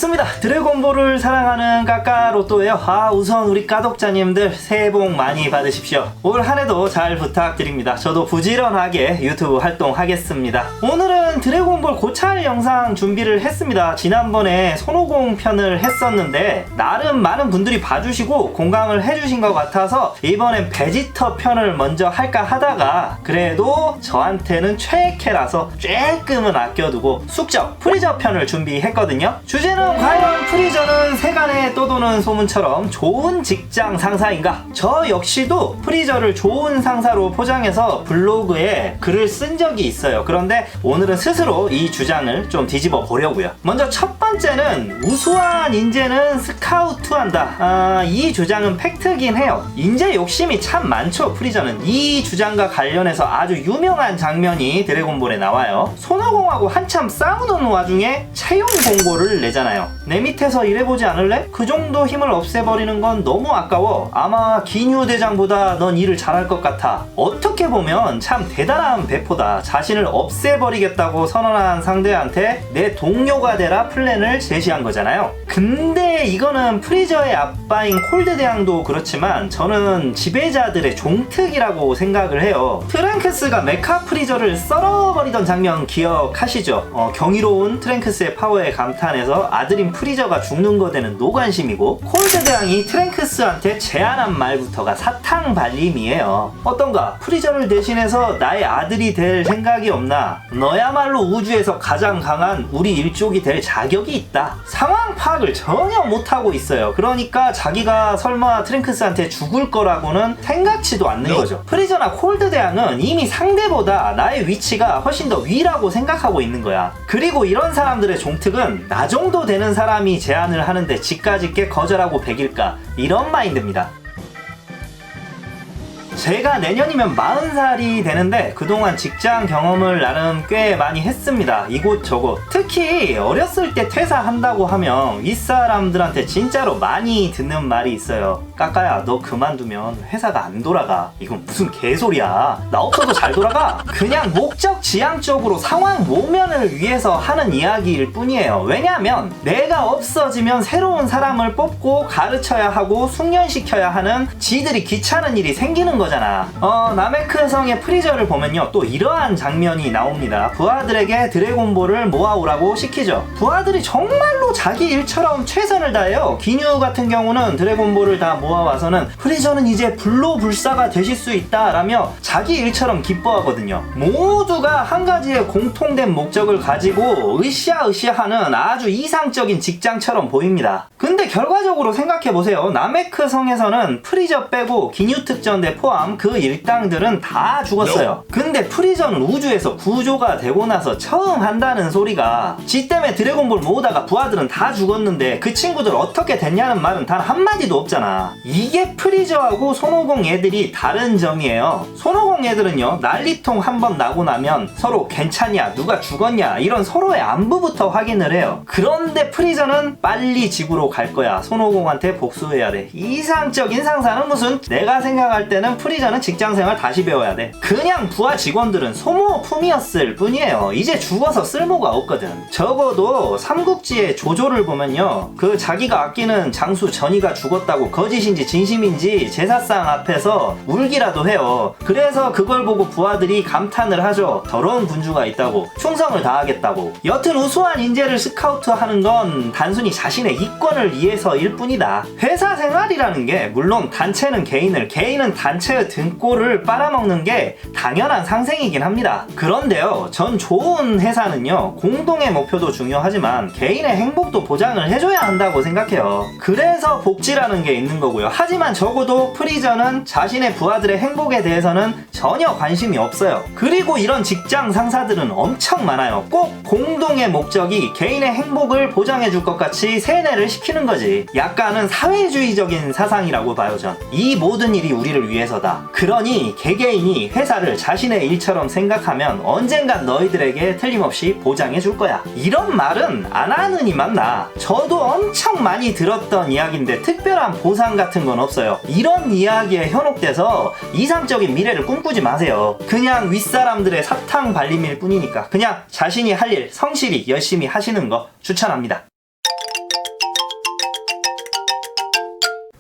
반갑습니다. 드래곤볼을 사랑하는 까까로또예요. 우선 우리 까독자님들 새해 복 많이 받으십시오. 올 한해도 잘 부탁드립니다. 저도 부지런하게 유튜브 활동하겠습니다. 오늘은 드래곤볼 고찰 영상 준비를 했습니다. 지난번에 손오공 편을 했었는데 나름 많은 분들이 봐주시고 공감을 해주신 것 같아서 이번엔 베지터 편을 먼저 할까 하다가 그래도 저한테는 최애캐라서 조금은 아껴두고 숙적 프리저 편을 준비했거든요. 주제는 과연 프리저는 세간에 떠도는 소문처럼 좋은 직장 상사인가? 저 역시도 프리저를 좋은 상사로 포장해서 블로그에 글을 쓴 적이 있어요. 그런데 오늘은 스스로 이 주장을 좀 뒤집어 보려고요. 먼저 첫 번째는 우수한 인재는 스카우트한다. 이 주장은 팩트긴 해요. 인재 욕심이 참 많죠. 프리저는 이 주장과 관련해서 아주 유명한 장면이 드래곤볼에 나와요. 손오공하고 한참 싸우는 와중에 채용 공고를 내잖아요. 내 밑에서 일해보지 않을래? 그 정도 힘을 없애버리는 건 너무 아까워. 아마 기뉴 대장보다 넌 일을 잘할 것 같아. 어떻게 보면 참 대단한 배포다. 자신을 없애버리겠다고 선언한 상대한테 내 동료가 되라 플랜을 제시한 거잖아요. 근데 이거는 프리저의 아빠인 콜드 대왕도 그렇지만 저는 지배자들의 종특이라고 생각을 해요. 트랭크스가 메카 프리저를 썰어버리던 장면 기억하시죠? 경이로운 트랭크스의 파워에 감탄해서 아들인 프리저가 죽는 거 되는 노관심이고, 콜드 대왕이 트랭크스한테 제안한 말부터가 사탕 발림이에요. 어떤가? 프리저를 대신해서 나의 아들이 될 생각이 없나? 너야말로 우주에서 가장 강한 우리 일족이 될 자격이 있다. 상황 파악을 전혀 못하고 있어요. 그러니까 자기가 설마 트랭크스한테 죽을 거라고는 생각지도 않는 거죠. 프리저나 콜드 대왕은 이미 상대보다 나의 위치가 훨씬 더 위라고 생각하고 있는 거야. 그리고 이런 사람들의 종특은 나 정도 되는 사람이 제안을 하는데 지까짓게 거절하고 백일까, 이런 마인드입니다. 제가 내년이면 40살이 되는데 그동안 직장 경험을 나름 꽤 많이 했습니다. 이곳저곳. 특히 어렸을 때 퇴사한다고 하면 윗사람들한테 진짜로 많이 듣는 말이 있어요. 까까야, 너 그만두면 회사가 안 돌아가. 이건 무슨 개소리야. 나 없어도 잘 돌아가. 그냥 목적 지향적으로 상황 모면을 위해서 하는 이야기일 뿐이에요. 왜냐하면 내가 없어지면 새로운 사람을 뽑고 가르쳐야 하고 숙련시켜야 하는 지들이 귀찮은 일이 생기는 거잖아. 나메크성의 프리저를 보면요, 또 이러한 장면이 나옵니다. 부하들에게 드래곤볼을 모아오라고 시키죠. 부하들이 정말로 자기 일처럼 최선을 다해요. 기뉴 같은 경우는 드래곤볼을 다 모아와서는 프리저는 이제 불로불사가 되실 수 있다 라며 자기 일처럼 기뻐하거든요. 모두가 한 가지의 공통된 목적을 가지고 으쌰으쌰하는 아주 이상적인 직장처럼 보입니다. 근데 결과적으로 생각해보세요. 나메크성에서는 프리저 빼고 기뉴 특전대 포함 그 일당들은 다 죽었어요. 근데 프리저는 우주에서 구조가 되고 나서 처음 한다는 소리가 지 때문에 드래곤볼 모으다가 부하들은 다 죽었는데 그 친구들 어떻게 됐냐는 말은 단 한마디도 없잖아. 이게 프리저하고 손오공 애들이 다른 점이에요. 손오공 애들은요, 난리통 한번 나고 나면 서로 괜찮냐, 누가 죽었냐, 이런 서로의 안부부터 확인을 해요. 그런데 프리저는 빨리 지구로 갈 거야. 손오공한테 복수해야 돼. 이상적인 상사는 무슨, 내가 생각할 때는 프리저는 직장생활 다시 배워야 돼. 그냥 부하 직원들은 소모품이었을 뿐이에요. 이제 죽어서 쓸모가 없거든. 적어도 삼국지의 조조를 보면요, 그 자기가 아끼는 장수 전이가 죽었다고 거짓인지 진심인지 제사상 앞에서 울기라도 해요. 그래서 그걸 보고 부하들이 감탄을 하죠. 더러운 군주가 있다고, 충성을 다하겠다고. 여튼 우수한 인재를 스카우트하는 건 단순히 자신의 이권을 위해서일 뿐이다. 회사 생활이라는 게 물론 단체는 개인을, 개인은 단체의 등골을 빨아먹는 게 당연한 상생이긴 합니다. 그런데요, 전 좋은 회사는요, 공동의 목표도 중요하지만 개인의 행복도 보장을 해줘야 한다고 생각해요. 그래서 복지라는 게 있는 거고요. 하지만 적어도 프리저는 자신의 부하들의 행복에 대해서는 전혀 관심이 없어요. 그리고 이런 직장 상사들은 엄청 많아요. 꼭 공동의 목적이 개인의 행복을 보장해줄 것 같이 세뇌를 시키는 거지. 약간은 사회주의적인 사상이라고 봐요, 전. 이 모든 일이 우리를 위해서다. 그러니 개개인이 회사를 자신의 일처럼 생각하면 언젠간 너희들에게 틀림없이 보장해 줄 거야. 이런 말은 안 하느니 맞나? 저도 엄청 많이 들었던 이야기인데 특별한 보상 같은 건 없어요. 이런 이야기에 현혹돼서 이상적인 미래를 꿈꾸지 마세요. 그냥 윗사람들의 사탕 발림일 뿐이니까 그냥 자신이 할 일 성실히 열심히 하시는 거 추천합니다.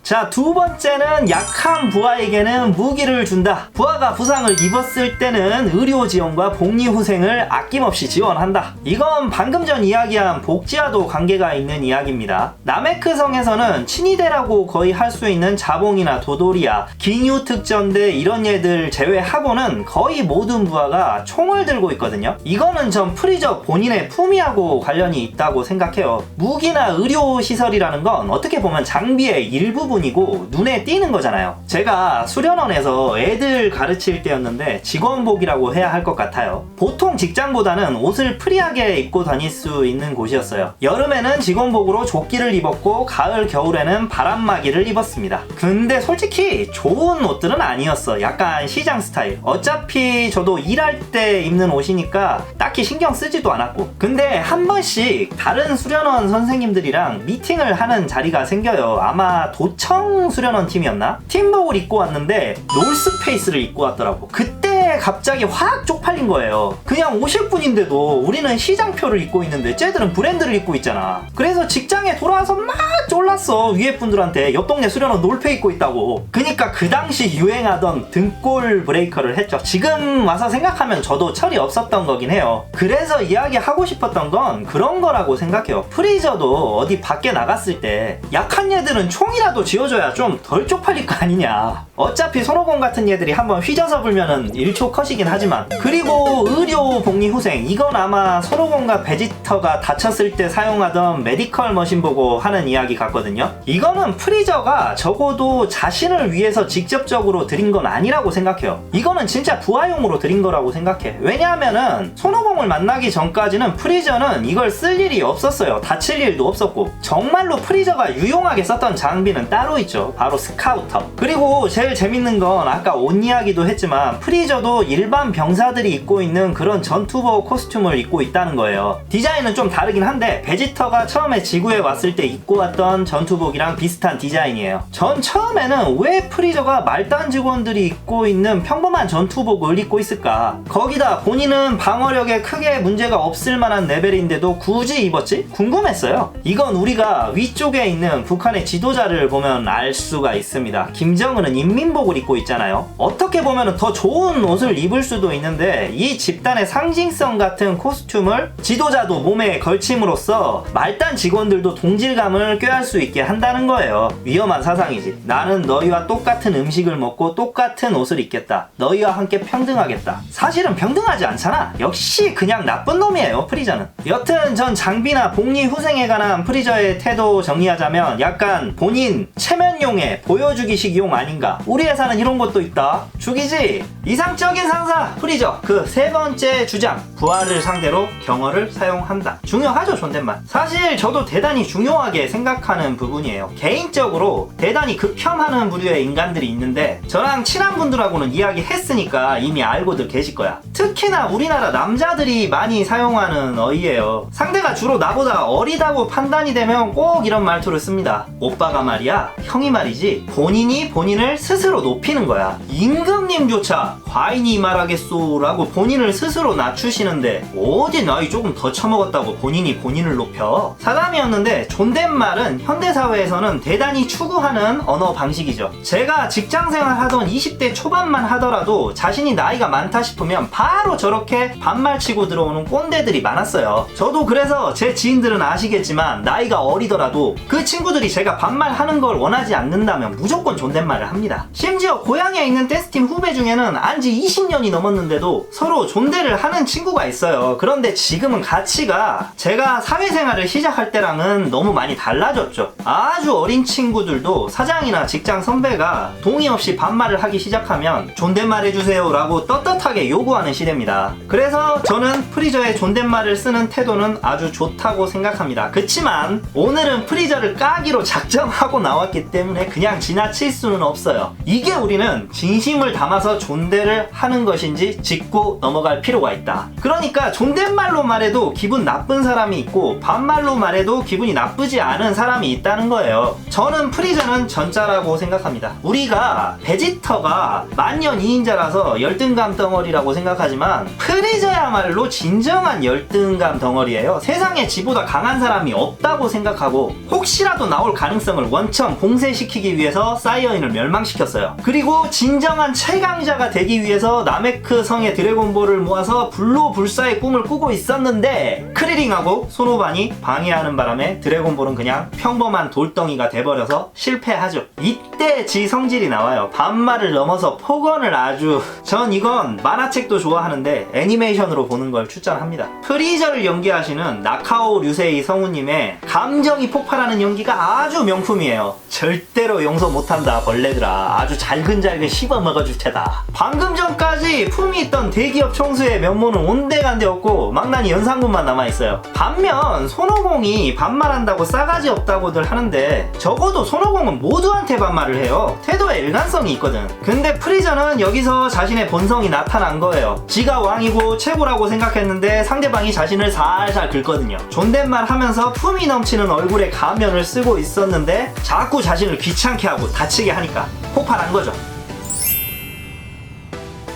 자, 두 번째는 약한 부하에게는 무기를 준다. 부하가 부상을 입었을 때는 의료 지원과 복리 후생을 아낌없이 지원한다. 이건 방금 전 이야기한 복지와도 관계가 있는 이야기입니다. 나메크성에서는 친위대라고 거의 할 수 있는 자봉이나 도돌이야, 기뉴 특전대 이런 얘들 제외하고는 거의 모든 부하가 총을 들고 있거든요. 이거는 전 프리저 본인의 품위하고 관련이 있다고 생각해요. 무기나 의료 시설이라는 건 어떻게 보면 장비의 일부분이고 눈에 띄는 거잖아요. 제가 수련원에서 애들 가르칠 때였는데 직원복이라고 해야 할 것 같아요. 보통 직장보다는 옷을 프리하게 입고 다닐 수 있는 곳이었어요. 여름에는 직원복으로 조끼를 입었고 가을 겨울에는 바람막이를 입었습니다. 근데 솔직히 좋은 옷들은 아니었어. 약간 시장 스타일. 어차피 저도 일할 때 입는 옷이니까 딱히 신경 쓰지도 않았고, 근데 한 번씩 다른 수련원 선생님들이랑 미팅을 하는 자리가 생겨요. 아마 도청 수련원 팀이었나? 팀복을 입고 왔는데 놀스페이스를 입고 왔더라고. 그때 갑자기 확 쪽팔린 거예요. 그냥 오실 분인데도 우리는 시장표를 입고 있는데 쟤들은 브랜드를 입고 있잖아. 그래서 직장에 돌아와서 막 쫄랐어. 위에 분들한테 옆 동네 수련원 놀페 입고 있다고. 그니까 그 당시 유행하던 등골 브레이커를 했죠. 지금 와서 생각하면 저도 철이 없었던 거긴 해요. 그래서 이야기하고 싶었던 건 그런 거라고 생각해요. 프리저도 어디 밖에 나갔을 때 약한 얘들은 총이라도 쥐어줘야 좀 덜 쪽팔릴 거 아니냐. 어차피 손오공 같은 얘들이 한번 휘져서 불면은 1초 컷이긴 하지만. 그리고 의료 복리 후생, 이건 아마 손오공과 베지터가 다쳤을 때 사용하던 메디컬 머신 보고 하는 이야기 같거든요. 이거는 프리저가 적어도 자신을 위해서 직접적으로 드린 건 아니라고 생각해요. 이거는 진짜 부하용으로 드린 거라고 생각해. 왜냐하면은 손오공을 만나기 전까지는 프리저는 이걸 쓸 일이 없었어요. 다칠 일도 없었고. 정말로 프리저가 유용하게 썼던 장비는 따로 있죠. 바로 스카우터. 그리고 제일 재밌는 건 아까 옷 이야기도 했지만 프리저도 일반 병사들이 입고 있는 그런 전투복 코스튬을 입고 있다는 거예요. 디자인은 좀 다르긴 한데 베지터가 처음에 지구에 왔을 때 입고 왔던 전투복이랑 비슷한 디자인이에요. 전 처음에는 왜 프리저가 말단 직원들이 입고 있는 평범한 전투복을 입고 있을까? 거기다 본인은 방어력에 크게 문제가 없을 만한 레벨인데도 굳이 입었지? 궁금했어요. 이건 우리가 위쪽에 있는 북한의 지도자를 보면 알 수가 있습니다. 김정은은 인민복을 입고 있잖아요. 어떻게 보면 더 좋은 옷을 입을 수도 있는데 이 집단의 상징성 같은 코스튬을 지도자도 몸에 걸침으로써 말단 직원들도 동질감을 꾀할 수 있게 한다는 거예요. 위험한 사상이지. 나는 너희와 똑같은 음식을 먹고 똑같은 옷을 입겠다. 너희와 함께 평등하겠다. 사실은 평등하지 않잖아. 역시 그냥 나쁜 놈이에요, 프리저는. 여튼 전 장비나 복리 후생에 관한 프리저의 태도 정리하자면 약간 본인 체면용의 보여주기식용 아닌가. 우리 회사는 이런 것도 있다. 죽이지? 이상적인 상사 프리저. 그 세 번째 주장, 부하를 상대로 경어를 사용한다. 중요하죠, 존댓말. 사실 저도 대단히 중요하게 생각하는 부분이에요. 개인적으로 대단히 극혐하는 부류의 인간들이 있는데 저랑 친한 분들하고는 이야기했으니까 이미 알고들 계실 거야. 특히나 우리나라 남자들이 많이 사용하는 어휘예요. 상대가 주로 나보다 어리다고 판단이 되면 꼭 이런 말투를 씁니다. 오빠가 말이야, 형이 말이지, 본인이 본인을 스스로 높이는 거야. 임금님조차 과인이 말하겠소 라고 본인을 스스로 낮추시는데 어디 나이 조금 더 처먹었다고 본인이 본인을 높여? 사담이었는데 존댓말은 현대사회에서는 대단히 추구하는 언어 방식이죠. 제가 직장생활 하던 20대 초반만 하더라도 자신이 나이가 많다 싶으면 바로 저렇게 반말치고 들어오는 꼰대들이 많았어요. 저도 그래서 제 지인들은 아시겠지만 나이가 어리더라도 그 친구들이 제가 반말하는 걸 원하지 않는다면 무조건 존댓말을 합니다. 심지어 고향에 있는 댄스팀 후배 중에는 안지 20년이 넘었는데도 서로 존대를 하는 친구가 있어요. 그런데 지금은 가치가 제가 사회생활을 시작할 때랑은 너무 많이 달라졌죠. 아주 어린 친구들도 사장이나 직장 선배가 동의 없이 반말을 하기 시작하면 존댓말 해주세요 라고 떳떳하게 요구하는 시대입니다. 그래서 저는 프리저의 존댓말을 쓰는 태도는 아주 좋다고 생각합니다. 그치만 오늘은 프리저를 까기로 작정하고 나왔기 때문에 그냥 지나칠 수는 없어요. 이게 우리는 진심을 담아서 존대를 하는 것인지 짚고 넘어갈 필요가 있다. 그러니까 존댓말로 말해도 기분 나쁜 사람이 있고 반말로 말해도 기분이 나쁘지 않은 사람이 있다는 거예요. 저는 프리저는 전자라고 생각합니다. 우리가 베지터가 만년 2인자라서 열등감 덩어리라고 생각하지만 프리저야말로 진정한 열등감 덩어리예요. 세상에 지보다 강한 사람이 없다고 생각하고 혹시라도 나올 가능성을 원천 봉쇄시키기 위해서 사이어인을 멸망시켰어요. 그리고 진정한 최강자가 되기 위해서 나메크 성의 드래곤볼을 모아서 불로불사의 꿈을 꾸고 있었는데 크리링하고 소노반이 방해하는 바람에 드래곤볼은 그냥 평범한 돌덩이가 돼버려서 실패하죠. 이때 지 성질이 나와요. 반말을 넘어서 폭언을 아주... 전 이건 만화책도 좋아하는데 애니메이션으로 보는 걸 추천합니다. 프리저를 연기하시는 나카오 류세이 성우님의 감정이 폭발하는 연기가 아주 명품이에요. 절대로 용서 못한다 벌레들아. 아주 잘근잘근 씹어먹어줄 테다. 방금 전까지 품이 있던 대기업 총수의 면모는 온데간데 없고 망나니 연상군만 남아있어요. 반면 손오공이 반말한다고 싸가지 없다고들 하는데 적어도 손오공은 모두한테 반말을 해요. 태도에 일관성이 있거든. 근데 프리저는 여기서 자신의 본성이 나타난 거예요. 지가 왕이고 최고라고 생각했는데 상대방이 자신을 살살 긁거든요. 존댓말 하면서 품이 넘치는 얼굴에 가면을 쓰고 있었는데 자꾸 자신을 귀찮게 하고 다치게 하니까 폭발한 거죠.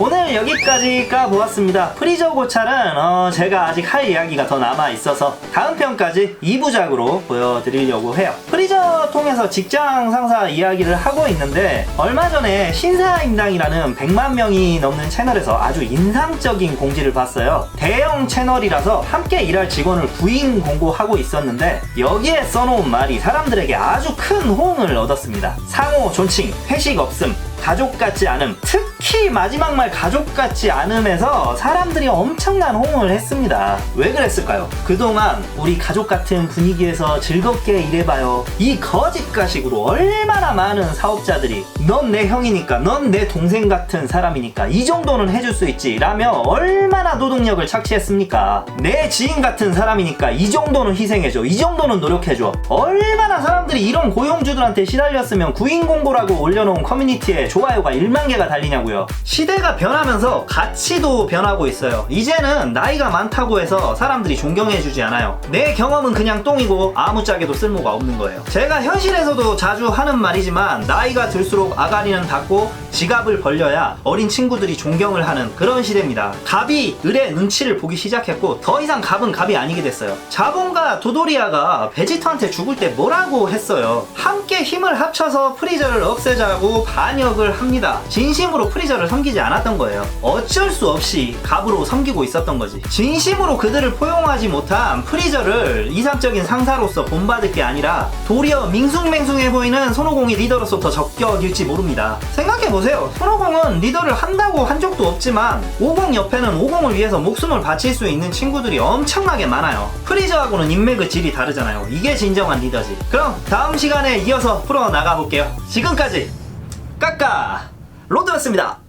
오늘 여기까지 까보았습니다. 프리저 고찰은 제가 아직 할 이야기가 더 남아있어서 다음 편까지 2부작으로 보여드리려고 해요. 프리저 통해서 직장 상사 이야기를 하고 있는데 얼마 전에 신사임당이라는 100만 명이 넘는 채널에서 아주 인상적인 공지를 봤어요. 대형 채널이라서 함께 일할 직원을 구인 공고하고 있었는데 여기에 써놓은 말이 사람들에게 아주 큰 호응을 얻었습니다. 상호 존칭, 회식 없음, 가족 같지 않음, 특히 마지막 말 가족 같지 않음에서 사람들이 엄청난 호응을 했습니다. 왜 그랬을까요? 그동안 우리 가족 같은 분위기에서 즐겁게 일해봐요. 이 거짓가식으로 얼마나 많은 사업자들이 넌 내 형이니까, 넌 내 동생 같은 사람이니까 이 정도는 해줄 수 있지 라며 얼마나 노동력을 착취했습니까? 내 지인 같은 사람이니까 이 정도는 희생해줘, 이 정도는 노력해줘. 얼마나 사람들이 이런 고용주들한테 시달렸으면 구인 공고라고 올려놓은 커뮤니티에 좋아요가 1만 개가 달리냐고요. 시대가 변하면서 가치도 변하고 있어요. 이제는 나이가 많다고 해서 사람들이 존경해주지 않아요. 내 경험은 그냥 똥이고 아무짝에도 쓸모가 없는 거예요. 제가 현실에서도 자주 하는 말이지만 나이가 들수록 아가리는 닫고 지갑을 벌려야 어린 친구들이 존경을 하는 그런 시대입니다. 갑이 을의 눈치를 보기 시작했고 더 이상 갑은 갑이 아니게 됐어요. 자본가 도도리아가 베지터한테 죽을 때 뭐라고 했어요? 함께 힘을 합쳐서 프리저를 없애자고 반역을 합니다. 진심으로 프리저를 섬기지 않았던 거예요. 어쩔 수 없이 갑으로 섬기고 있었던 거지. 진심으로 그들을 포용하지 못한 프리저를 이상적인 상사로서 본받을 게 아니라 도리어 밍숭맹숭해 보이는 손오공이 리더로서 더 적격일지 모릅니다. 생각해보세요. 손오공은 리더를 한다고 한 적도 없지만 오공 옆에는 오공을 위해서 목숨을 바칠 수 있는 친구들이 엄청나게 많아요. 프리저하고는 인맥의 질이 다르잖아요. 이게 진정한 리더지. 그럼 다음 시간에 이어서 풀어나가 볼게요. 지금까지 까까 로드였습니다.